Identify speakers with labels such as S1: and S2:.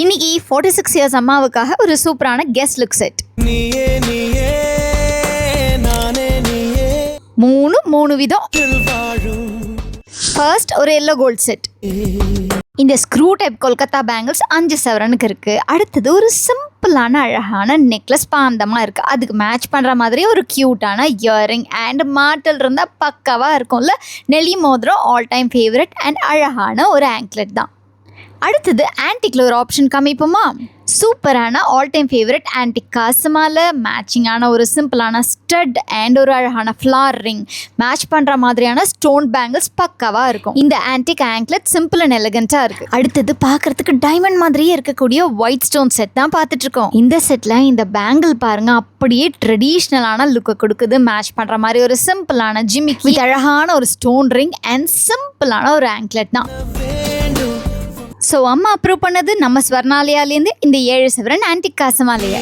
S1: இன்னைக்கு 46 இயர்ஸ் அம்மாவுக்காக ஒரு சூப்பரான கெஸ்ட் லுக் செட். மூணு விதம். ஃபர்ஸ்ட் ஒரு எல்லோ கோல்ட் செட். இந்த ஸ்க்ரூ டைப் கொல்கத்தா பேங்கிள்ஸ் 5 சவரனுக்கு இருக்கு. அடுத்தது ஒரு சிம்பிளான அழகான நெக்லஸ் பாந்தமா இருக்கு. அதுக்கு மேட்ச் பண்ற மாதிரி ஒரு கியூட்டான இயரிங் அண்ட் மாட்டல் இருந்தா பக்காவா இருக்கும்ல. நெளி மோதிரம் ஆல் டைம் ஃபேவரட் அண்ட் அழகான ஒரு ஆங்க்லெட் தான். அடுத்தது ஆன்டிக்ல ஒரு ஆப்ஷன் காமிப்போமா? சூப்பரான ஆல் டைம் ஃபேவரட் ஆன்டிக் காசு மாலை, மேட்சிங்கான ஒரு சிம்பிளான ஸ்டட் அண்ட் ஒரு அழகான ஃப்ளார் ரிங், மேட்ச் பண்ணுற மாதிரியான ஸ்டோன் பேங்கிள்ஸ் பக்காவா இருக்கும். இந்த ஆன்டிக் ஆங்க்லெட் சிம்பிள் அண்ட் எலகென்ட்டாக இருக்குது. அடுத்தது பார்க்குறதுக்கு டைமண்ட் மாதிரியே இருக்கக்கூடிய ஒயிட் ஸ்டோன் செட் தான் பார்த்துட்டு இருக்கோம். இந்த செட்டில் இந்த பேங்கிள் பாருங்க அப்படியே ட்ரெடிஷ்னலான லுக்கை கொடுக்குது. மேட்ச் பண்ணுற மாதிரி ஒரு சிம்பிளான ஜிமிக்கி, அழகான ஒரு ஸ்டோன் ரிங் அண்ட் சிம்பிளான ஒரு ஆங்க்லெட் தான். ஸோ அம்மா அப்ரூவ் பண்ணது நம்ம ஸ்வர்ணாலயாலேருந்து இந்த 7 சவரன் ஆன்டிக் காசு மாலையை.